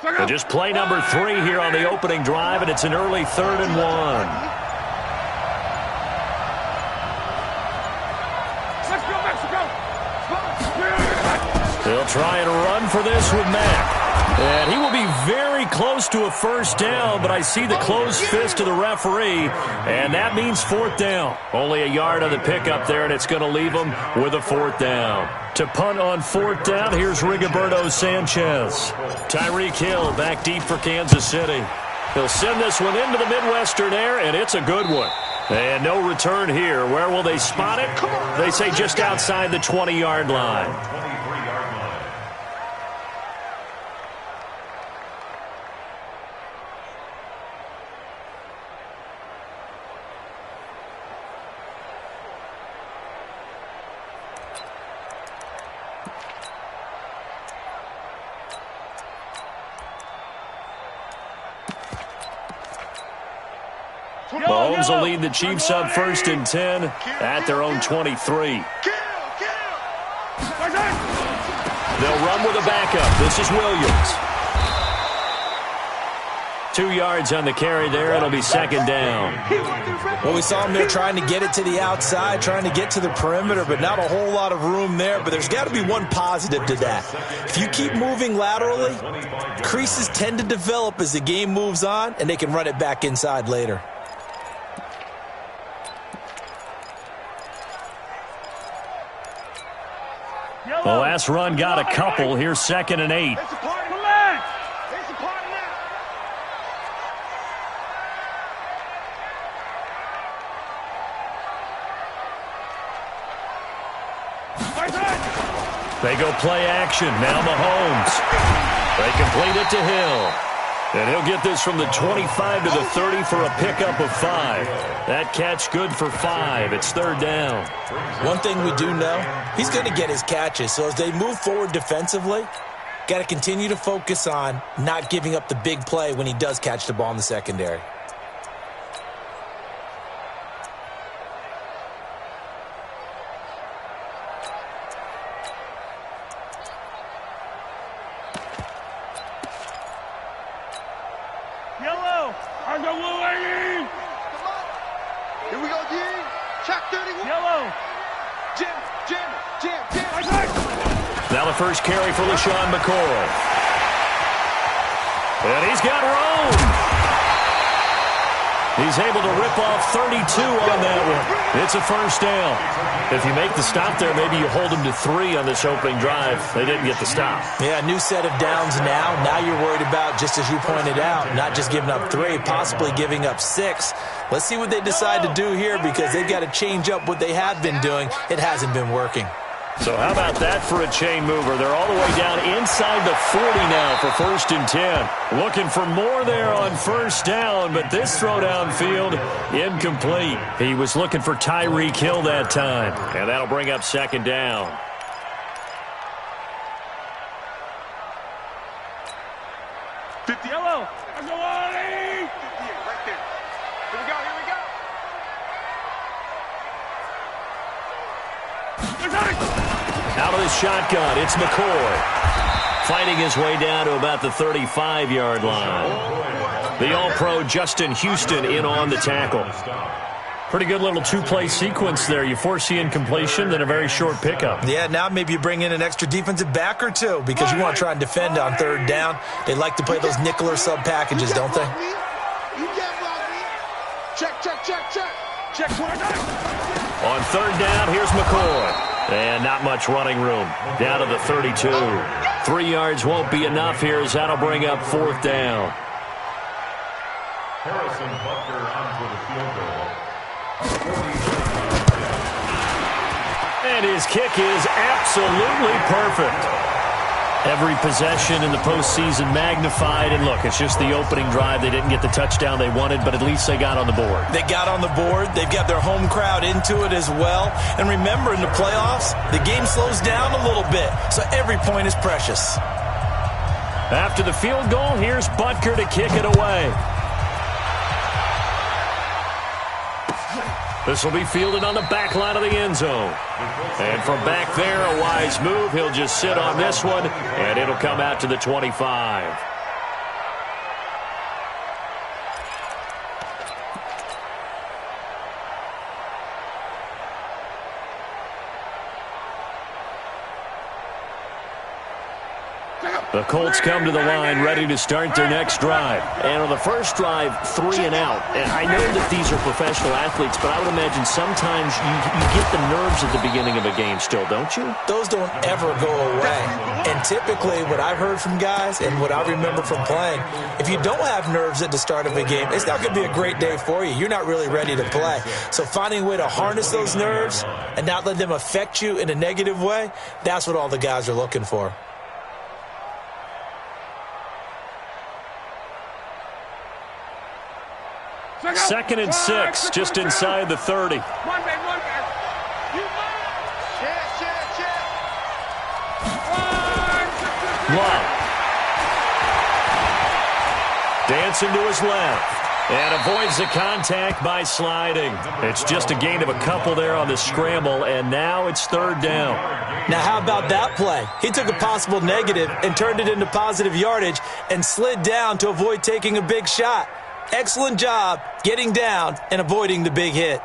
And just play number 3 here on the opening drive, and it's an early 3rd and 1. They'll try and run for this with Mack. And he will be very close to a first down, but I see the closed fist of the referee, and that means 4th down. Only a yard on the pickup there, and it's going to leave them with a 4th down. To punt on 4th down, here's Rigoberto Sanchez. Tyreek Hill back deep for Kansas City. He'll send this one into the Midwestern air, and it's a good one. And no return here. Where will they spot it? They say just outside the 20-yard line. Mahomes will lead the Chiefs up 1st and 10 at their own 23. They'll run with a backup. This is Williams. 2 yards on the carry there. It'll be 2nd down. Well, we saw him there trying to get it to the outside, trying to get to the perimeter, but not a whole lot of room there. But there's got to be one positive to that. If you keep moving laterally, creases tend to develop as the game moves on, and they can run it back inside later. The last run got a couple. Here's 2nd and 8. They go play action. Now Mahomes. They complete it to Hill. And he'll get this from the 25 to the 30 for a pickup of 5. That catch good for 5. It's 3rd down. One thing we do know, he's going to get his catches. So as they move forward defensively, got to continue to focus on not giving up the big play when he does catch the ball in the secondary. Now the first carry for LaShawn McCoy. And he's got room. He's able to rip off 32 on that one. It's a 1st down. If you make the stop there, maybe you hold them to 3 on this opening drive. They didn't get the stop. Yeah, new set of downs now. Now you're worried about, just as you pointed out, not just giving up 3, possibly giving up 6. Let's see what they decide to do here because they've got to change up what they have been doing. It hasn't been working. So how about that for a chain mover? They're all the way down inside the 40 now for 1st and 10. Looking for more there on 1st down, but this throw downfield incomplete. He was looking for Tyreek Hill that time, and that'll bring up 2nd down. Yellow. Out of the shotgun, it's McCoy. Fighting his way down to about the 35-yard line. The All-Pro Justin Houston in on the tackle. Pretty good little 2-play sequence there. You force the incompletion, then a very short pickup. Yeah, now maybe you bring in an extra defensive back or 2 because you want to try and defend on 3rd down. They like to play those nickel or sub packages, don't they? Check. On 3rd down, here's McCoy. And not much running room. Down to the 32. 3 yards won't be enough here as that'll bring up 4th down. Harrison Butker onto the field goal. And his kick is absolutely perfect. Every possession in the postseason magnified. And look, it's just the opening drive. They didn't get the touchdown they wanted, but at least they got on the board. They got on the board. They've got their home crowd into it as well. And remember, in the playoffs, the game slows down a little bit, so every point is precious. After the field goal, here's Butker to kick it away. This will be fielded on the back line of the end zone. And from back there, a wise move. He'll just sit on this one, and it'll come out to the 25. The Colts come to the line ready to start their next drive. And on the first drive, 3 and out. And I know that these are professional athletes, but I would imagine sometimes you get the nerves at the beginning of a game still, don't you? Those don't ever go away. And typically what I've heard from guys and what I remember from playing, if you don't have nerves at the start of a game, it's not going to be a great day for you. You're not really ready to play. So finding a way to harness those nerves and not let them affect you in a negative way, that's what all the guys are looking for. Second and 6, just inside the 30. Check. Love. Dancing to his left. And avoids the contact by sliding. It's just a gain of a couple there on the scramble, and now it's third down. Now, how about that play? He took a possible negative and turned it into positive yardage and slid down to avoid taking a big shot. Excellent job getting down and avoiding the big hit.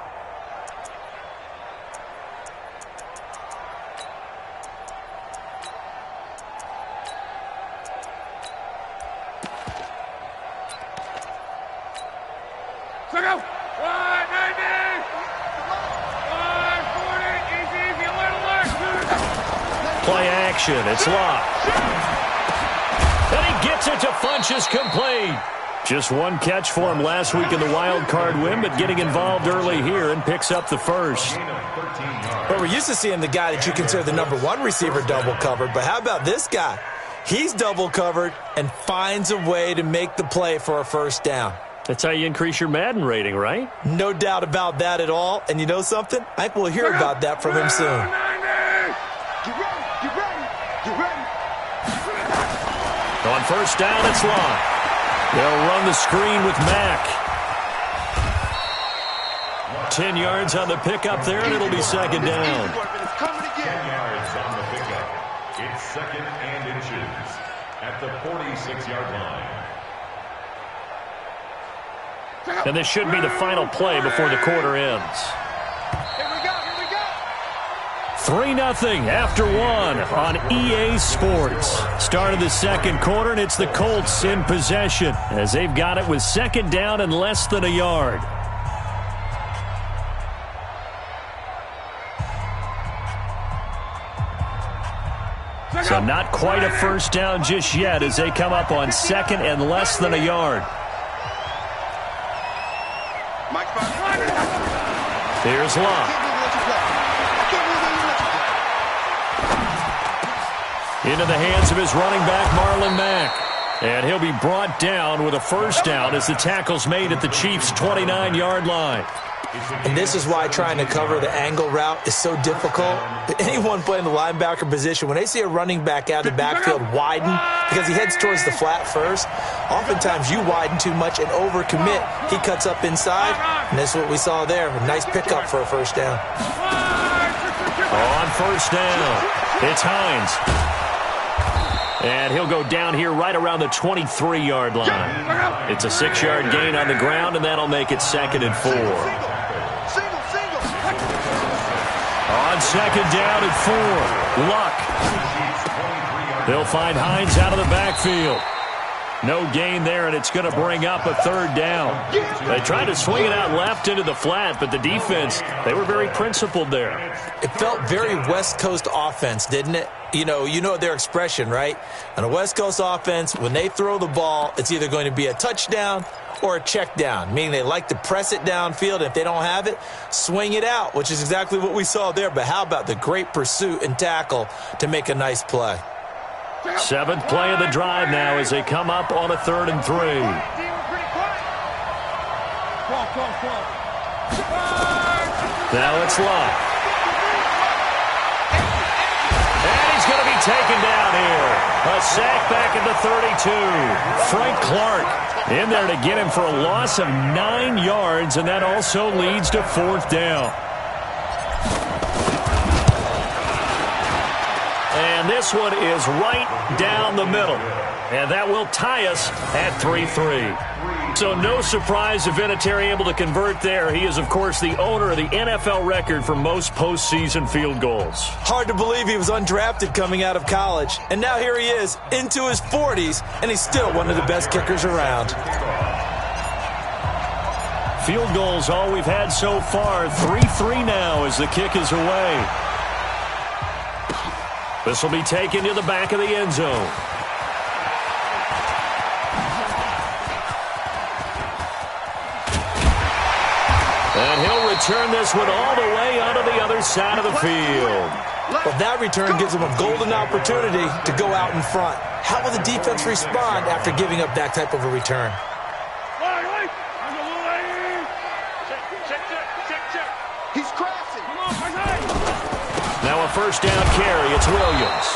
Play action. It's locked. And he gets it to Funchess complete. Just one catch for him last week in the wild card win, but getting involved early here and picks up the first. Well, we're used to seeing the guy that you consider the number one receiver double covered, but how about this guy? He's double covered and finds a way to make the play for a first down. That's how you increase your Madden rating, right? No doubt about that at all. And you know something? I think we'll hear about that from him soon. On first down, it's locked. They'll run the screen with Mack. 10 yards on the pickup there, and it'll be second down. 10 yards on the pickup. It's second and inches at the 46-yard line. And this should be the final play before the quarter ends. 3-0 after one on EA Sports. Start of the second quarter, and it's the Colts in possession as they've got it with second down and less than a yard. So not quite a first down just yet as they come up on second and less than a yard. Here's Locke. Into the hands of his running back, Marlon Mack. And he'll be brought down with a first down as the tackle's made at the Chiefs' 29-yard line. And this is why trying to cover the angle route is so difficult. Anyone playing the linebacker position, when they see a running back out of the backfield widen because he heads towards the flat first, oftentimes you widen too much and overcommit. He cuts up inside, and that's what we saw there. A nice pickup for a first down. On first down, it's Hines. And he'll go down here right around the 23-yard line. It's a 6-yard gain on the ground, and that'll make it second and 4. On second down and 4, Luck. They'll find Hines out of the backfield. No gain there, and it's going to bring up a third down. They tried to swing it out left into the flat, but the defense, they were very principled there. It felt very West Coast offense, didn't it? You know their expression, right? On a West Coast offense, when they throw the ball, it's either going to be a touchdown or a check down, meaning they like to press it downfield. If they don't have it, swing it out, which is exactly what we saw there. But how about the great pursuit and tackle to make a nice play? Seventh play of the drive now as they come up on a 3rd and 3. Now it's Locke. And he's going to be taken down here. A sack back at the 32. Frank Clark in there to get him for a loss of 9 yards, and that also leads to 4th down. And this one is right down the middle. And that will tie us at 3-3. So no surprise if Vinatieri able to convert there. He is, of course, the owner of the NFL record for most postseason field goals. Hard to believe he was undrafted coming out of college. And now here he is, into his 40s, and he's still one of the best kickers around. Field goals all we've had so far. 3-3 now as the kick is away. This will be taken to the back of the end zone. And he'll return this one all the way onto the other side of the field. Well, that return gives him a golden opportunity to go out in front. How will the defense respond after giving up that type of a return? He's crashing. Now a first down carry. It's Williams.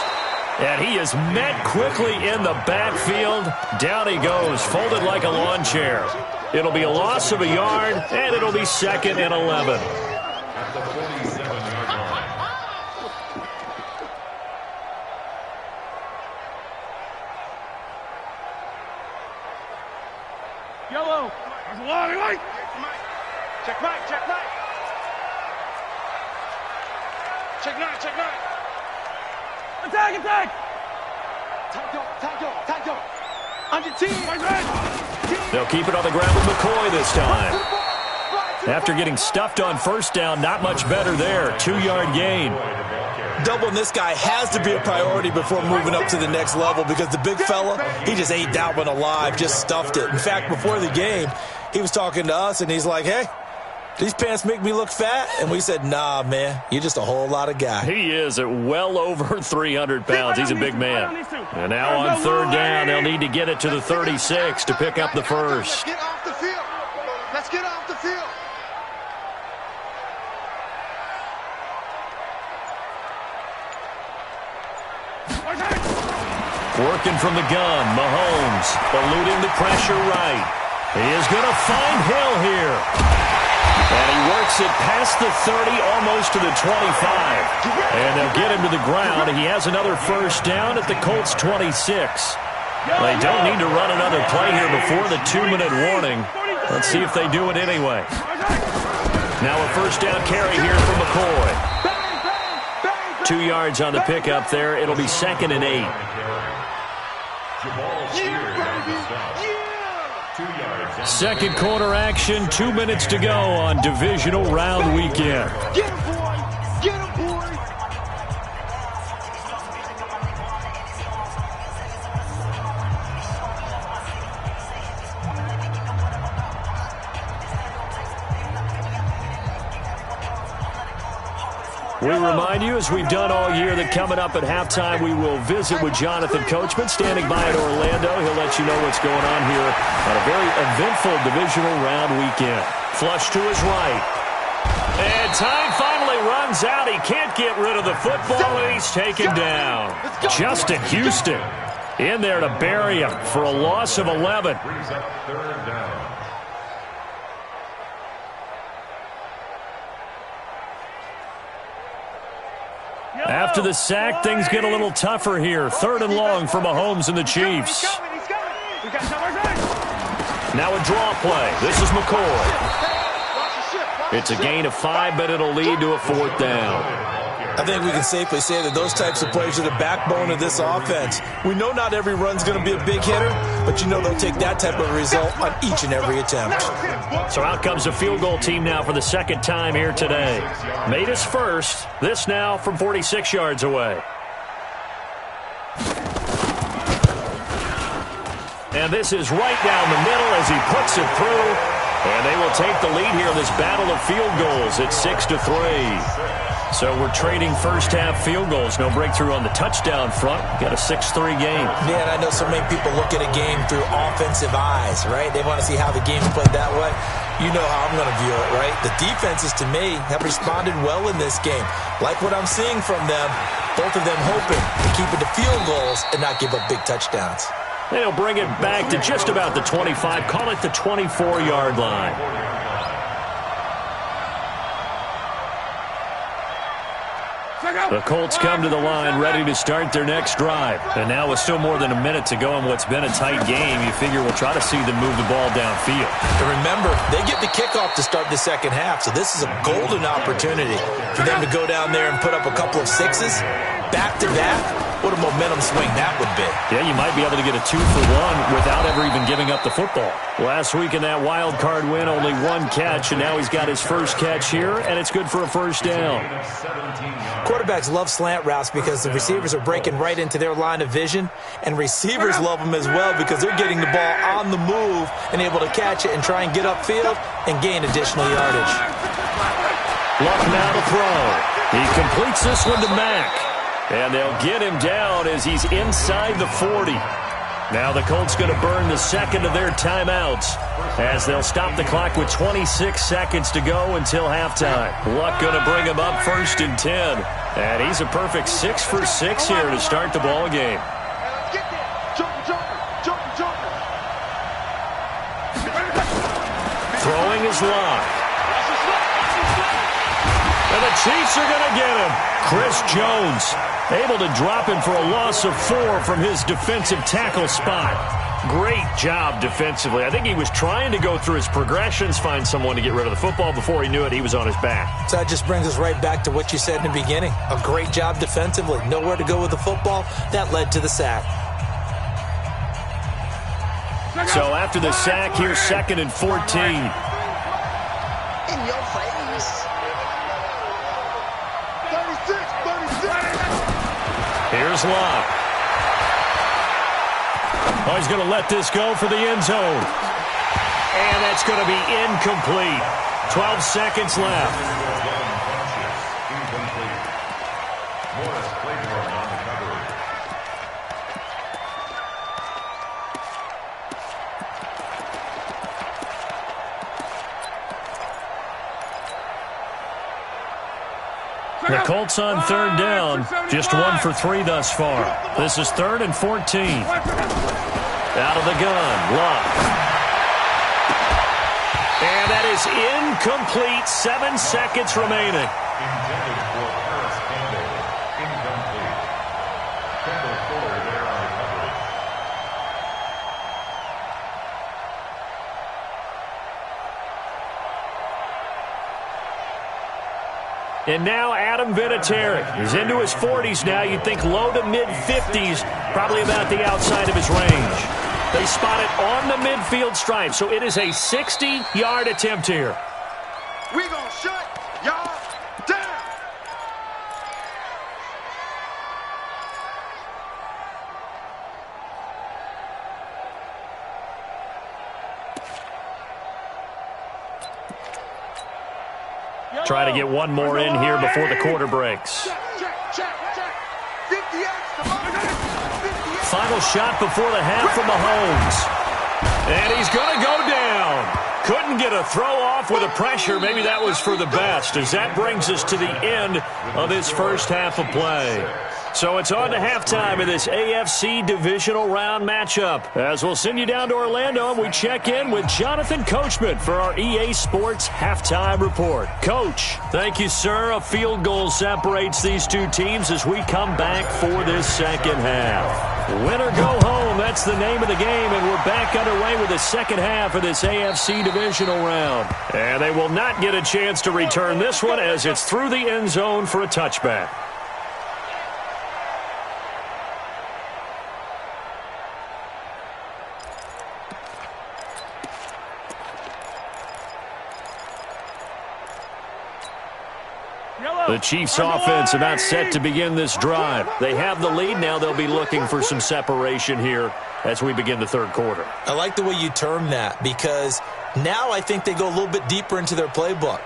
And he is met quickly in the backfield. Down he goes, folded like a lawn chair. It'll be a loss of a yard, and it'll be 2nd and 11. At the 47-yard line. Yellow. Check Mike. Check nine. Attack. Tackle. On your team. They'll keep it on the ground with McCoy this time. After getting stuffed on first down, not much better there. 2-yard gain. Doubling this guy has to be a priority before moving up to the next level because the big fella, he just ate that one alive, just stuffed it. In fact, before the game, he was talking to us, and he's like, hey, these pants make me look fat? And we said, nah, man, you're just a whole lot of guy. He is at well over 300 pounds. He's a big man. And now on third down, they'll need to get it to the 36 to pick up the first. Let's get off the field. Let's get off the field. Working from the gun, Mahomes eluding the pressure right. He is going to find Hill here. And he works it past the 30, almost to the 25. And they'll get him to the ground. He has another first down at the Colts 26. They don't need to run another play here before the 2-minute warning. Let's see if they do it anyway. Now a first down carry here from McCoy. 2 yards on the pickup there. It'll be 2nd and 8. Second quarter action, 2 minutes to go on divisional round weekend. Get him, boy. Get him, boy. We remind you, as we've done all year, that coming up at halftime, we will visit with Jonathan Coachman, standing by at Orlando. He'll let you know what's going on here on a very eventful divisional round weekend. Flush to his right. And time finally runs out. He can't get rid of the football, and he's taken down. Justin Houston in there to bury him for a loss of 11. Brings up third down. After the sack, things get a little tougher here. 3rd and long for Mahomes and the Chiefs. Now a draw play. This is McCoy. It's a gain of 5, but it'll lead to a 4th down. I think we can safely say that those types of plays are the backbone of this offense. We know not every run's going to be a big hitter, but you know they'll take that type of result on each and every attempt. So out comes a field goal team now for the 2nd time here today. Made his first. This now from 46 yards away. And this is right down the middle as he puts it through. And they will take the lead here in this battle of field goals. It's 6-3. So we're trading first-half field goals. No breakthrough on the touchdown front. Got a 6-3 game. Yeah, and I know so many people look at a game through offensive eyes, right? They want to see how the game's played that way. You know how I'm going to view it, right? The defenses, to me, have responded well in this game. Like what I'm seeing from them, both of them hoping to keep it to field goals and not give up big touchdowns. And he'll bring it back to just about the 25. Call it the 24-yard line. The Colts come to the line ready to start their next drive. And now with still more than a minute to go in what's been a tight game, you figure we'll try to see them move the ball downfield. And remember, they get the kickoff to start the second half, so this is a golden opportunity for them to go down there and put up a couple of sixes back-to-back. What a momentum swing that would be. Yeah, you might be able to get a 2-for-1 without ever even giving up the football. Last week in that wild card win, only one catch, and now he's got his first catch here, and it's good for a first down. Quarterbacks love slant routes because the receivers are breaking right into their line of vision, and receivers love them as well because they're getting the ball on the move and able to catch it and try and get upfield and gain additional yardage. Luck now to throw. He completes this one to Mack. And they'll get him down as he's inside the 40. Now the Colts going to burn the second of their timeouts as they'll stop the clock with 26 seconds to go until halftime. Luck going to bring him up 1st and 10. And he's a perfect 6 for 6 here to start the ball game. Throwing is Luck. And the Chiefs are going to get him. Chris Jones able to drop him for a loss of 4 from his defensive tackle spot. Great job defensively. I think he was trying to go through his progressions, find someone to get rid of the football. Before he knew it, he was on his back. So that just brings us right back to what you said in the beginning. A great job defensively. Nowhere to go with the football. That led to the sack. So after the sack, here's 2nd and 14. In your face. 36. Here's Locke. Oh, he's going to let this go for the end zone. And that's going to be incomplete. 12 seconds left. The Colts on 3rd down, just 1 for 3 thus far. This is 3rd and 14. Out of the gun, Luck. And that is incomplete, 7 seconds remaining. Intended for Paris Campbell. Incomplete. Campbell Fuller there on the coverage. And now Adam Vinatieri. He's into his 40s now. You'd think low to mid-50s, probably about the outside of his range. They spot it on the midfield stripe, so it is a 60-yard attempt here. We gonna shut y'all down. Try to get one more in here before the quarter breaks. Check. 58. Final shot before the half from Mahomes. And he's going to go down. Couldn't get a throw off with the pressure. Maybe that was for the best, as that brings us to the end of this first half of play. So it's on to halftime of this AFC divisional round matchup. As we'll send you down to Orlando, and we check in with Jonathan Coachman for our EA Sports Halftime Report. Coach, thank you, sir. A field goal separates these two teams as we come back for this second half. Win or go home, that's the name of the game, and we're back underway with the second half of this AFC divisional round. And they will not get a chance to return this one as it's through the end zone for a touchback. The Chiefs offense about set to begin this drive. They have the lead. Now they'll be looking for some separation here as we begin the third quarter. I like the way you term that, because now I think they go a little bit deeper into their playbook.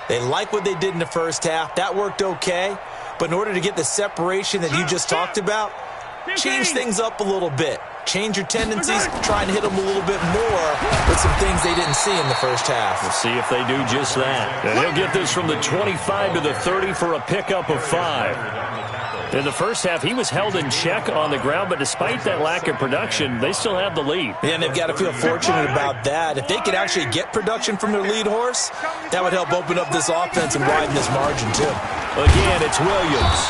They like what they did in the first half. That worked okay. But in order to get the separation that you just talked about, change things up a little bit. Change your tendencies, try and hit them a little bit more with some things they didn't see in the first half. We'll see if they do just that. And he'll get this from the 25 to the 30 for a pickup of 5. In the first half, he was held in check on the ground, but despite that lack of production, they still have the lead. Yeah, and they've got to feel fortunate about that. If they could actually get production from their lead horse, that would help open up this offense and widen this margin, too. Again, it's Williams.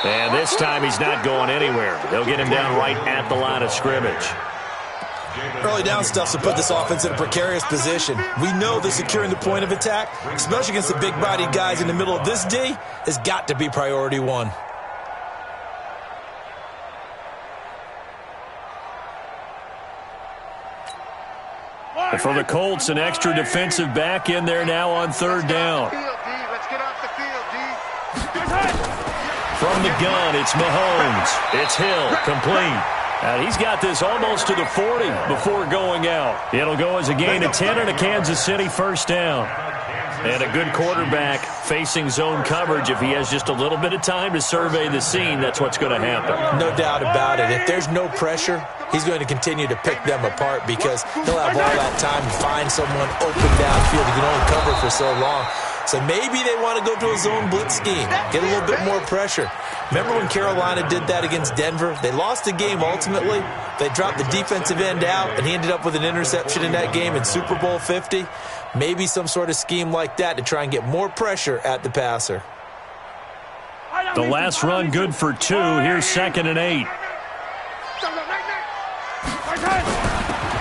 And this time he's not going anywhere. They'll get him down right at the line of scrimmage. Early down stuff to put this offense in a precarious position. We know that securing the point of attack, especially against the big-bodied guys in the middle of this D, has got to be priority one. And for the Colts, an extra defensive back in there now on third down. From the gun, it's Mahomes. It's Hill, complete. And he's got this almost to the 40 before going out. It'll go as a gain of 10 and a Kansas City first down. And a good quarterback facing zone coverage. If he has just a little bit of time to survey the scene, that's what's going to happen. No doubt about it. If there's no pressure, he's going to continue to pick them apart because he'll have all that time to find someone open downfield. He can only cover for so long. So maybe they want to go to a zone blitz scheme, get a little bit more pressure. Remember when Carolina did that against Denver? They lost the game ultimately. They dropped the defensive end out, and he ended up with an interception in that game in Super Bowl 50. Maybe some sort of scheme like that to try and get more pressure at the passer. The last run good for 2. Here's 2nd and 8.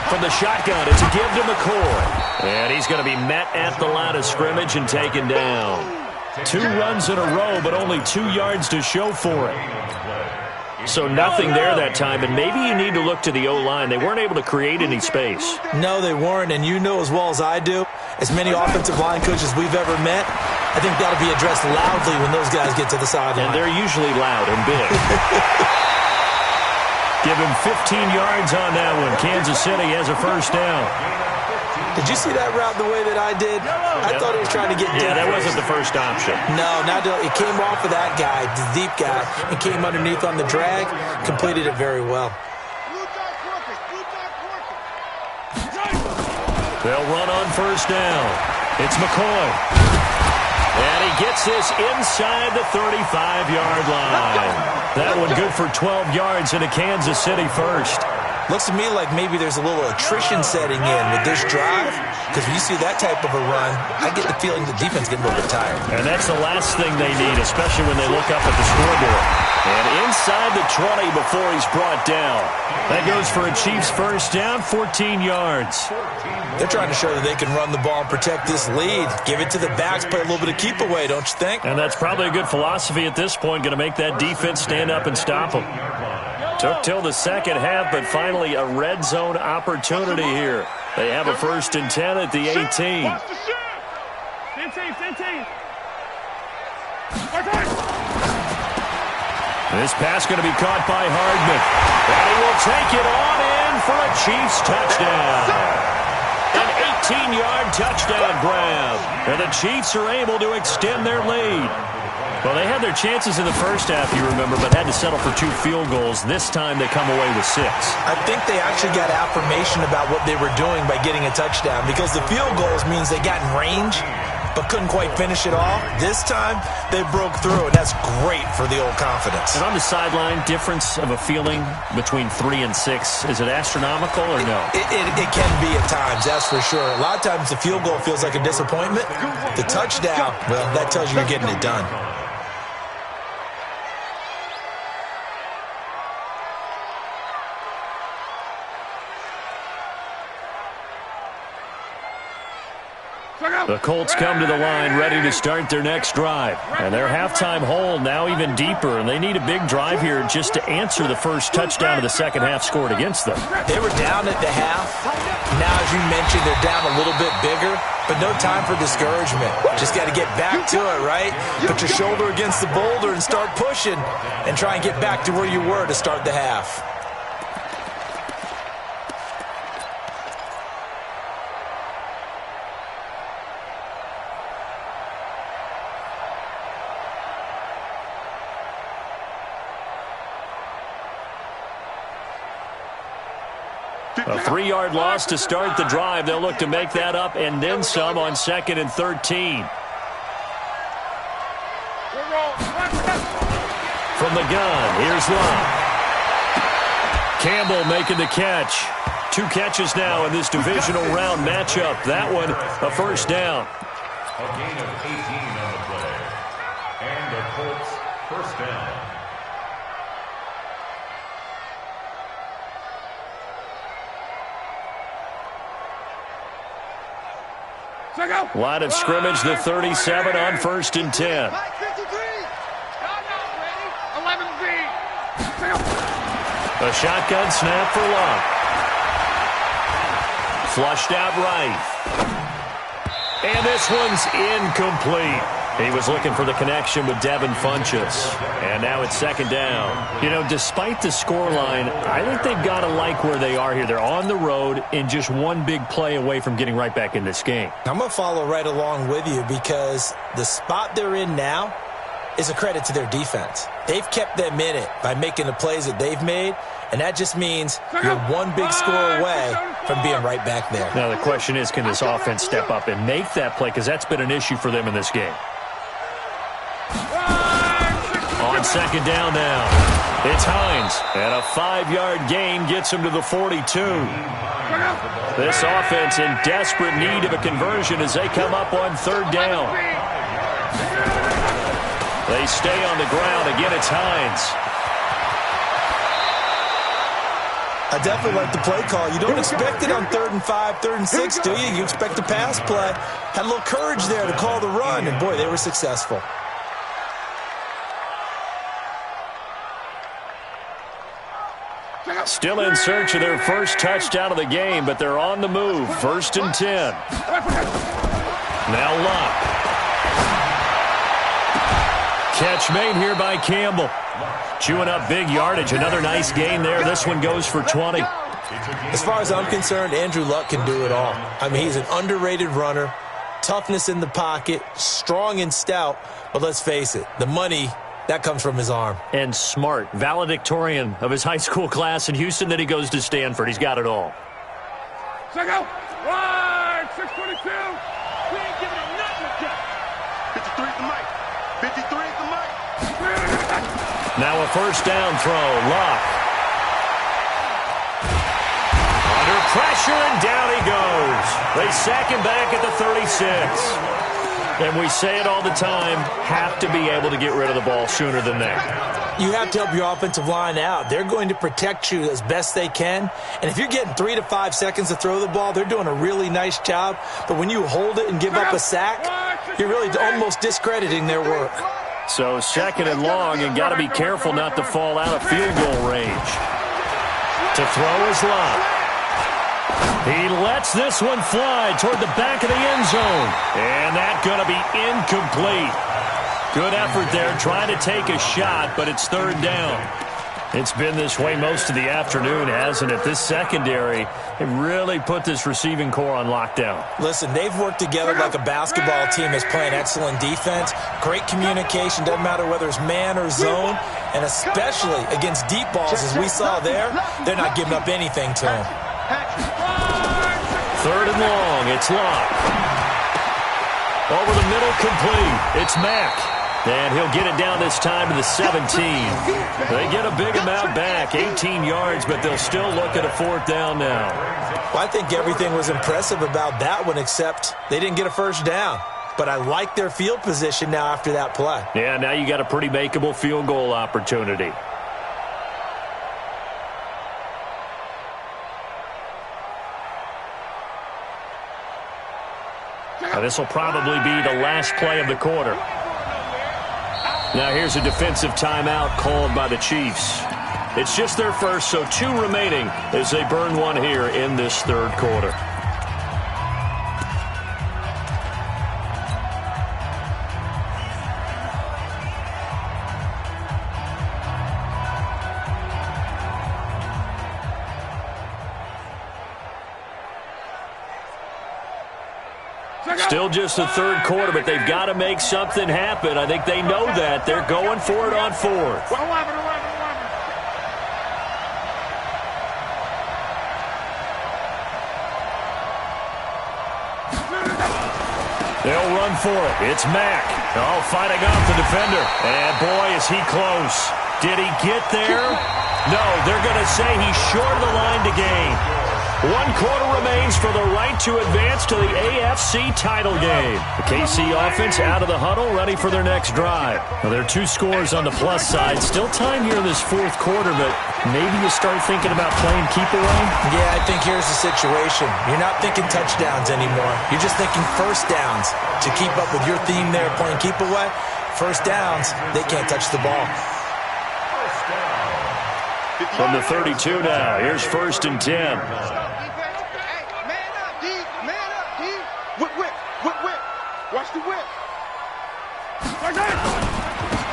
From the shotgun, it's a give to McCoy. And he's going to be met at the line of scrimmage and taken down. 2 runs in a row, but only 2 yards to show for it. So nothing there that time, and maybe you need to look to the O-line. They weren't able to create any space. No, they weren't, and you know as well as I do, as many offensive line coaches we've ever met, I think that'll be addressed loudly when those guys get to the sideline. And they're usually loud and big. Give him 15 yards on that one. Kansas City has a first down. Did you see that route the way that I did? I thought he was trying to get deep. Yeah, that wasn't the first option. No, it came off of that guy, the deep guy, and came underneath on the drag, completed it very well. They'll run on first down. It's McCoy. And he gets this inside the 35-yard line. That one good for 12 yards in a Kansas City first. Looks to me like maybe there's a little attrition setting in with this drive, because when you see that type of a run, I get the feeling the defense getting a little bit tired. And that's the last thing they need, especially when they look up at the scoreboard. And inside the 20 before he's brought down. That goes for a Chiefs first down, 14 yards. They're trying to show that they can run the ball and protect this lead. Give it to the backs, play a little bit of keep away, don't you think? And that's probably a good philosophy at this point, going to make that defense stand up and stop them. Took till the second half, but finally a red zone opportunity here. They have a 1st and 10 at the 18. 15. This pass going to be caught by Hardman. And he will take it on in for a Chiefs touchdown. An 18-yard touchdown grab. And the Chiefs are able to extend their lead. Well, they had their chances in the first half, you remember, but had to settle for 2 field goals. This time they come away with 6. I think they actually got affirmation about what they were doing by getting a touchdown, because the field goals means they got in range but couldn't quite finish it off. This time they broke through, and that's great for the old confidence. And on the sideline, difference of a feeling between 3 and 6, is it astronomical or no? It can be at times, that's for sure. A lot of times the field goal feels like a disappointment. The touchdown, well, that tells you you're getting it done. The Colts come to the line ready to start their next drive. And their halftime hole now even deeper, and they need a big drive here just to answer the first touchdown of the second half scored against them. They were down at the half. Now, as you mentioned, they're down a little bit bigger, but no time for discouragement. Just got to get back to it, right? Put your shoulder against the boulder and start pushing and try and get back to where you were to start the half. A 3-yard loss to start the drive. They'll look to make that up and then some on 2nd and 13. From the gun, here's Love. Campbell making the catch. 2 catches now in this divisional round matchup. That one, a first down. A gain of 18 on the play. And a Colts, first down. Line of scrimmage, the 37 on 1st and 10. A shotgun snap for Luck. Flushed out right. And this one's incomplete. He was looking for the connection with Devin Funchess. And now it's 2nd down. You know, despite the scoreline, I think they've got to like where they are here. They're on the road and just one big play away from getting right back in this game. I'm going to follow right along with you because the spot they're in now is a credit to their defense. They've kept them in it by making the plays that they've made, and that just means you're one big score away from being right back there. Now the question is, can this offense step up and make that play? Because that's been an issue for them in this game. On 2nd down now, it's Hines, and a 5-yard gain gets him to the 42. This offense in desperate need of a conversion as they come up on 3rd down. They stay on the ground. Again, it's Hines. I definitely like the play call. You don't expect it on 3rd and 5, 3rd and 6, do you? You expect a pass play. Had a little courage there to call the run, and boy, they were successful. Still in search of their first touchdown of the game, but they're on the move. 1st and 10. Now Luck. Catch made here by Campbell. Chewing up big yardage. Another nice gain there. This one goes for 20. As far as I'm concerned, Andrew Luck can do it all. I mean, he's an underrated runner. Toughness in the pocket. Strong and stout. But let's face it, the money, that comes from his arm. And smart. Valedictorian of his high school class in Houston. Then he goes to Stanford. He's got it all. Check out. Right. 622. We ain't giving him nothing to 53 at the mic. 53 at the mic. Now a 1st down throw. Luck. Under pressure, and down he goes. They sack him back at the 36. And we say it all the time, have to be able to get rid of the ball sooner than that. You have to help your offensive line out. They're going to protect you as best they can. And if you're getting 3 to 5 seconds to throw the ball, they're doing a really nice job. But when you hold it and give up a sack, you're really almost discrediting their work. So 2nd and long, and got to be careful not to fall out of field goal range. To throw is Luck. He lets this one fly toward the back of the end zone. And that's going to be incomplete. Good effort there, trying to take a shot, but it's 3rd down. It's been this way most of the afternoon, hasn't it? This secondary, they really put this receiving core on lockdown. Listen, they've worked together like a basketball team that's playing excellent defense. Great communication, doesn't matter whether it's man or zone. And especially against deep balls, as we saw there, they're not giving up anything to them. 3rd and long, it's Luck. Over the middle, complete. It's Mack. And he'll get it down this time to the 17. They get a big amount back, 18 yards, but they'll still look at a 4th down now. Well, I think everything was impressive about that one, except they didn't get a 1st down. But I like their field position now after that play. Yeah, now you got a pretty makeable field goal opportunity. Now, this will probably be the last play of the quarter. Now here's a defensive timeout called by the Chiefs. It's just their first, so 2 remaining as they burn one here in this 3rd quarter. Still just the 3rd quarter, but they've got to make something happen. I think they know that. They're going for it on 4th. They'll run for it. It's Mack. Oh, fighting off the defender. And boy, is he close. Did he get there? No, they're going to say he's short of the line to gain. 1 quarter remains for the right to advance to the AFC title game. The KC offense out of the huddle, ready for their next drive. Now, there are 2 scores on the plus side. Still time here in this 4th quarter, but maybe you start thinking about playing keep away? Yeah, I think here's the situation. You're not thinking touchdowns anymore. You're just thinking first downs. To keep up with your theme there, playing keep away, first downs, they can't touch the ball. From the 32 now, here's 1st and 10. Watch the whip.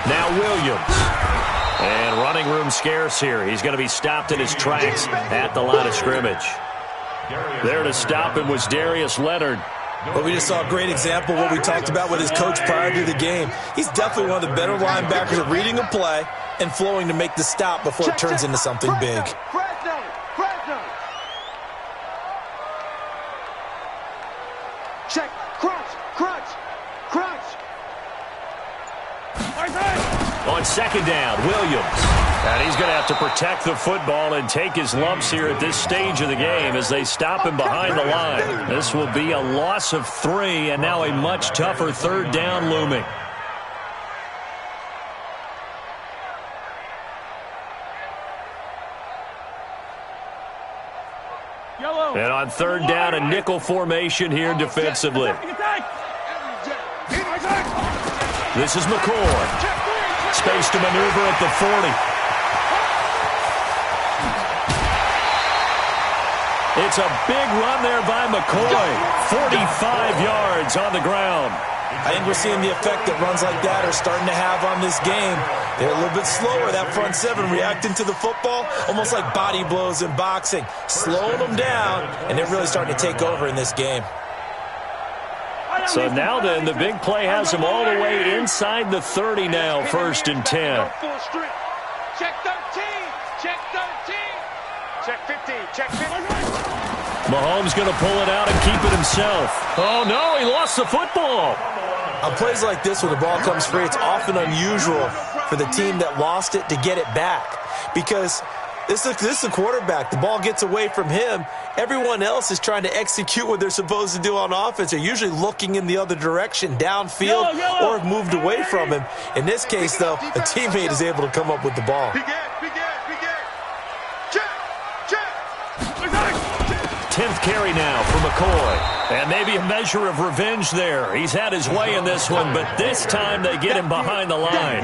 Now Williams. And running room scarce here. He's going to be stopped in his tracks at the line of scrimmage. There to stop him was Darius Leonard. But we just saw a great example of what we talked about with his coach prior to the game. He's definitely one of the better linebackers at reading a play and flowing to make the stop before it turns into something big. Check, crunch. On 2nd down, Williams. And he's going to have to protect the football and take his lumps here at this stage of the game as they stop him behind the line. This will be a loss of 3, and now a much tougher 3rd down looming. And on 3rd down, a nickel formation here defensively. This is McCoy. Space to maneuver at the 40. It's a big run there by McCoy. 45 yards on the ground. I think we're seeing the effect that runs like that are starting to have on this game. They're a little bit slower, that front 7, reacting to the football, almost like body blows in boxing. Slowing them down, and they're really starting to take over in this game. So now then, the big play has him all the way inside the 30 now, 1st and 10. Check 13. Check 13. Check 15. Check 15. Mahomes going to pull it out and keep it himself. Oh, no, he lost the football. On plays like this where the ball comes free, it's often unusual for the team that lost it to get it back. Because this is a quarterback. The ball gets away from him. Everyone else is trying to execute what they're supposed to do on offense. They're usually looking in the other direction, downfield, or have moved away from him. In this case, though, a teammate is able to come up with the ball. Check. 10th carry now for McCoy. And maybe a measure of revenge there. He's had his way in this one, but this time they get him behind the line.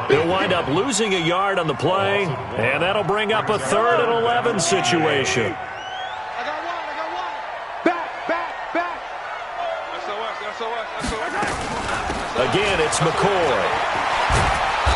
He'll wind up losing a yard on the play, and that'll bring up a 3rd and 11 situation. I got one. Back. SOS. Again, it's McCoy.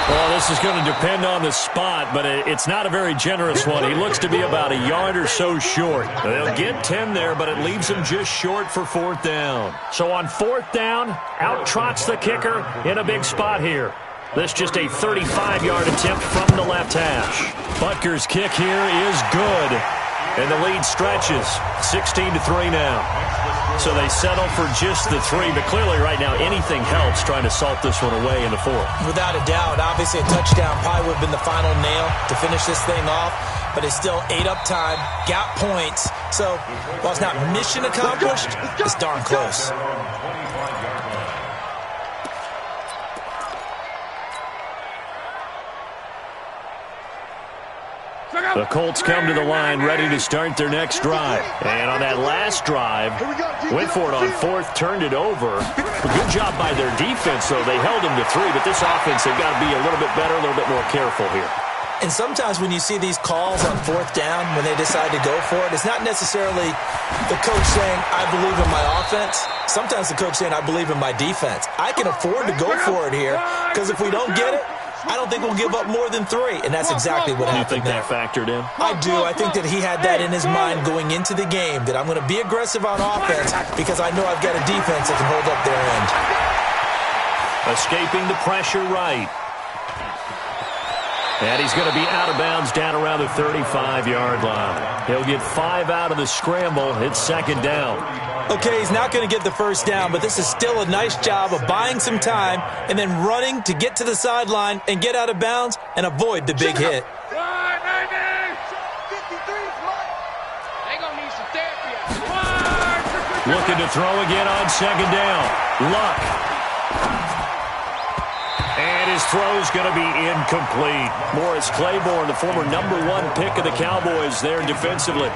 Well, this is going to depend on the spot, but it's not a very generous one. He looks to be about a yard or so short. They'll get 10 there, but it leaves him just short for 4th down. So on 4th down, out trots the kicker in a big spot here. This just a 35-yard attempt from the left hash. Butker's kick here is good, and the lead stretches 16-3 now. So they settle for just the 3, but clearly right now anything helps trying to salt this one away in the 4th. Without a doubt, obviously a touchdown probably would have been the final nail to finish this thing off, but it's still 8 up time, got points. So while it's not mission accomplished, it's darn close. The Colts come to the line ready to start their next drive. And on that last drive, went for it on 4th, turned it over. Good job by their defense, though. They held them to 3, but this offense, they've got to be a little bit better, a little bit more careful here. And sometimes when you see these calls on 4th down, when they decide to go for it, it's not necessarily the coach saying, I believe in my offense. Sometimes the coach saying, I believe in my defense. I can afford to go for it here, because if we don't get it, I don't think we'll give up more than 3, and that's exactly what happened. You think that factored in? I do. I think that he had that in his mind going into the game, that I'm going to be aggressive on offense because I know I've got a defense that can hold up their end. Escaping the pressure right. And he's going to be out of bounds down around the 35-yard line. He'll get 5 out of the scramble. It's 2nd down. Okay, he's not going to get the 1st down, but this is still a nice job of buying some time and then running to get to the sideline and get out of bounds and avoid the big hit. Looking to throw again on second down. Luck. And his throw's going to be incomplete. Morris Claiborne, the former #1 pick of the Cowboys there defensively.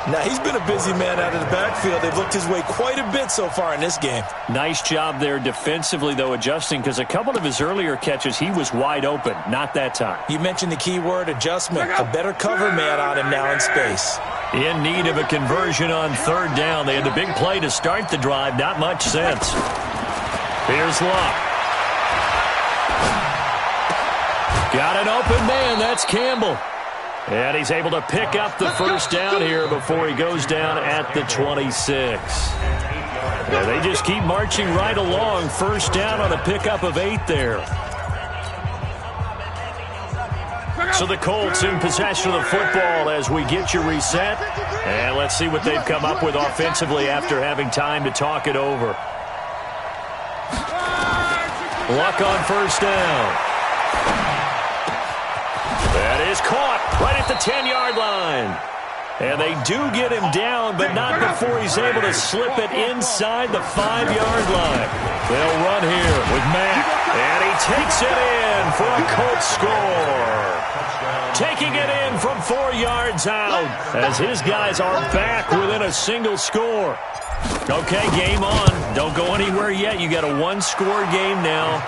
Now, he's been a busy man out of the backfield. They've looked his way quite a bit so far in this game. Nice job there defensively, though, adjusting, because a couple of his earlier catches, he was wide open. Not that time. You mentioned the key word, adjustment. A better cover man on him now in space. In need of a conversion on third down. They had the big play to start the drive. Not much sense. Here's Luck. Got an open man. That's Campbell. And he's able to pick up the first down here before he goes down at the 26. Yeah, they just keep marching right along. First down on a pickup of 8 there. So the Colts in possession of the football as we get you reset. And let's see what they've come up with offensively after having time to talk it over. Luck on first down. That is caught right at the 10-yard line. And they do get him down, but not before he's able to slip it inside the 5-yard line. They'll run here with Mack. And he takes it in for a Colts score. Taking it in from 4 yards out as his guys are back within a single score. Okay, game on. Don't go anywhere yet. You got a one-score game now.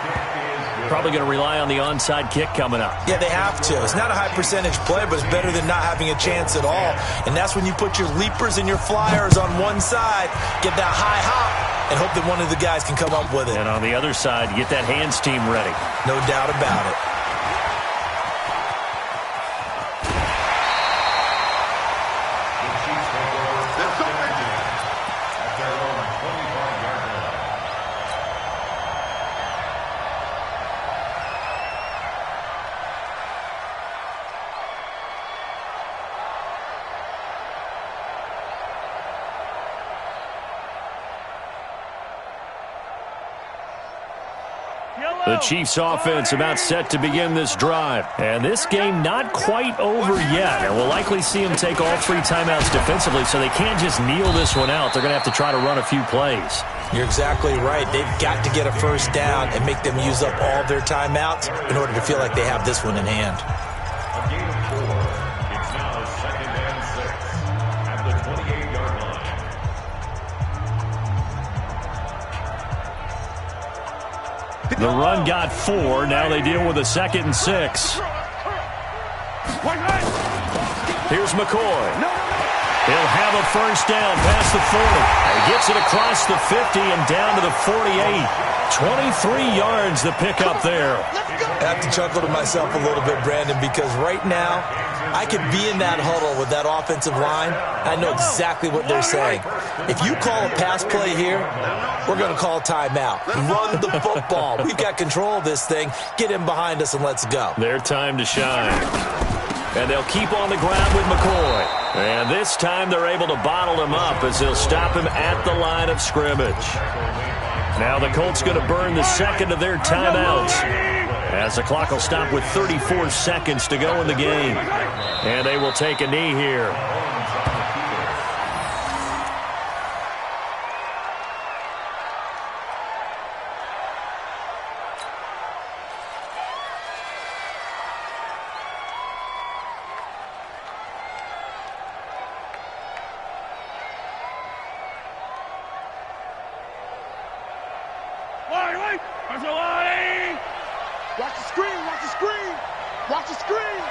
Probably going to rely on the onside kick coming up. Yeah, they have to. It's not a high percentage play, but it's better than not having a chance at all. And that's when you put your leapers and your flyers on one side, get that high hop, and hope that one of the guys can come up with it. And on the other side, get that hands team ready. No doubt about it. The Chiefs offense about set to begin this drive. And this game not quite over yet. And we'll likely see them take all 3 timeouts defensively, so they can't just kneel this one out. They're going to have to try to run a few plays. You're exactly right. They've got to get a first down and make them use up all their timeouts in order to feel like they have this one in hand. A gain of 4. It's now 2nd and 6 at the 28-yard line. The run got 4. Now they deal with a 2nd and 6. Here's McCoy. He'll have a first down past the 40. He gets it across the 50 and down to the 48. 23 yards the pickup there. I have to chuckle to myself a little bit, Brandon, because right now I could be in that huddle with that offensive line. I know exactly what they're saying. If you call a pass play here, we're going to call timeout. Run the football. We've got control of this thing. Get him behind us and let's go. Their time to shine. And they'll keep on the ground with McCoy. And this time they're able to bottle him up as they'll stop him at the line of scrimmage. Now the Colts going to burn the second of their timeouts as the clock will stop with 34 seconds to go in the game. And they will take a knee here. Watch the screen, watch the screen, watch the screen.